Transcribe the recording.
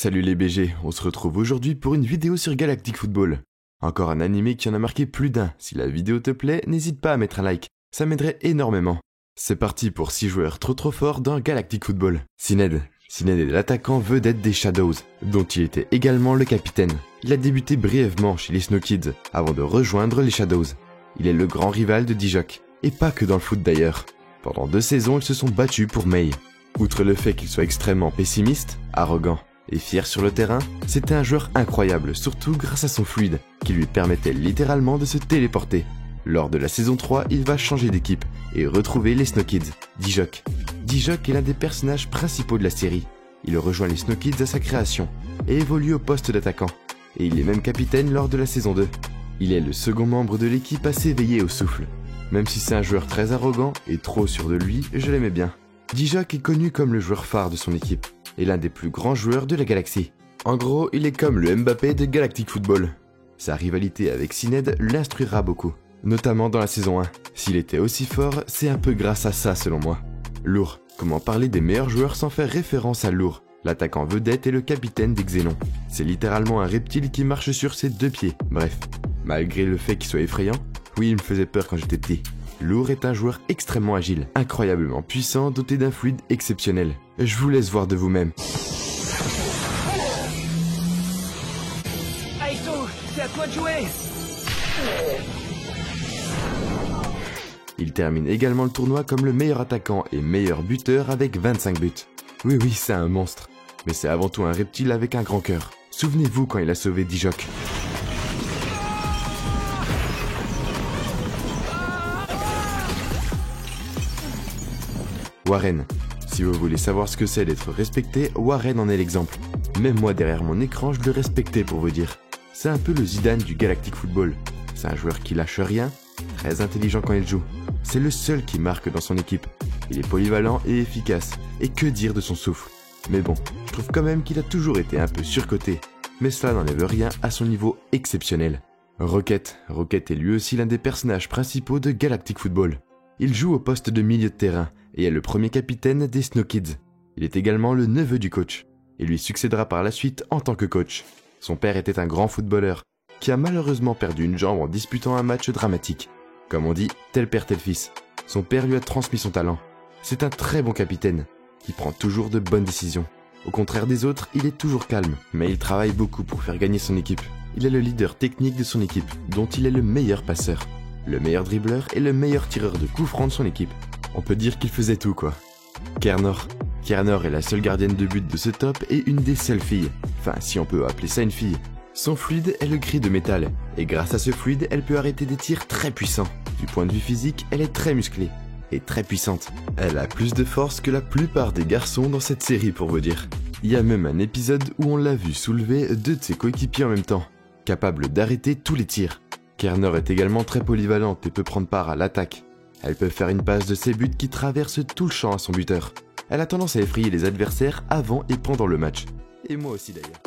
Salut les BG, on se retrouve aujourd'hui pour une vidéo sur Galactic Football. Encore un animé qui en a marqué plus d'un. Si la vidéo te plaît, n'hésite pas à mettre un like, ça m'aiderait énormément. C'est parti pour 6 joueurs trop forts dans Galactic Football. Sinéad est l'attaquant vedette des Shadows, dont il était également le capitaine. Il a débuté brièvement chez les Snow Kids, avant de rejoindre les Shadows. Il est le grand rival de Dijok, et pas que dans le foot d'ailleurs. Pendant 2 saisons, ils se sont battus pour Mei. Outre le fait qu'il soit extrêmement pessimiste, arrogant et fier sur le terrain, c'était un joueur incroyable, surtout grâce à son fluide, qui lui permettait littéralement de se téléporter. Lors de la saison 3, il va changer d'équipe et retrouver les Snow Kids, Dijok. Dijok est l'un des personnages principaux de la série. Il rejoint les Snow Kids à sa création et évolue au poste d'attaquant. Et il est même capitaine lors de la saison 2. Il est le second membre de l'équipe à s'éveiller au souffle. Même si c'est un joueur très arrogant et trop sûr de lui, je l'aimais bien. Dijok est connu comme le joueur phare de son équipe et l'un des plus grands joueurs de la galaxie. En gros, il est comme le Mbappé de Galactic Football. Sa rivalité avec Sinéad l'instruira beaucoup, notamment dans la saison 1. S'il était aussi fort, c'est un peu grâce à ça selon moi. Lourd. Comment parler des meilleurs joueurs sans faire référence à Lourd, l'attaquant vedette et le capitaine des Xénons. C'est littéralement un reptile qui marche sur ses 2 pieds. Bref, malgré le fait qu'il soit effrayant, oui, il me faisait peur quand j'étais petit. Lourd est un joueur extrêmement agile, incroyablement puissant, doté d'un fluide exceptionnel. Je vous laisse voir de vous-même. Aïto, c'est à toi de jouer. Il termine également le tournoi comme le meilleur attaquant et meilleur buteur avec 25 buts. Oui, c'est un monstre. Mais c'est avant tout un reptile avec un grand cœur. Souvenez-vous quand il a sauvé Dijok. Warren. Si vous voulez savoir ce que c'est d'être respecté, Warren en est l'exemple. Même moi derrière mon écran, je le respectais pour vous dire. C'est un peu le Zidane du Galactic Football. C'est un joueur qui lâche rien, très intelligent quand il joue. C'est le seul qui marque dans son équipe. Il est polyvalent et efficace. Et que dire de son souffle? Mais bon, je trouve quand même qu'il a toujours été un peu surcoté. Mais cela n'enlève rien à son niveau exceptionnel. Rocket est lui aussi l'un des personnages principaux de Galactic Football. Il joue au poste de milieu de terrain et est le premier capitaine des Snow Kids. Il est également le neveu du coach et lui succédera par la suite en tant que coach. Son père était un grand footballeur qui a malheureusement perdu une jambe en disputant un match dramatique. Comme on dit, tel père tel fils. Son père lui a transmis son talent. C'est un très bon capitaine qui prend toujours de bonnes décisions. Au contraire des autres, il est toujours calme, mais il travaille beaucoup pour faire gagner son équipe. Il est le leader technique de son équipe, dont il est le meilleur passeur, le meilleur dribbleur et le meilleur tireur de coups francs de son équipe. On peut dire qu'il faisait tout quoi. Kernor est la seule gardienne de but de ce top et une des seules filles. Enfin, si on peut appeler ça une fille. Son fluide est le cri de métal, et grâce à ce fluide, elle peut arrêter des tirs très puissants. Du point de vue physique, elle est très musclée et très puissante. Elle a plus de force que la plupart des garçons dans cette série pour vous dire. Il y a même un épisode où on l'a vu soulever 2 de ses coéquipiers en même temps, capable d'arrêter tous les tirs. Kernor est également très polyvalente et peut prendre part à l'attaque. Elle peut faire une passe de ses buts qui traverse tout le champ à son buteur. Elle a tendance à effrayer les adversaires avant et pendant le match. Et moi aussi d'ailleurs.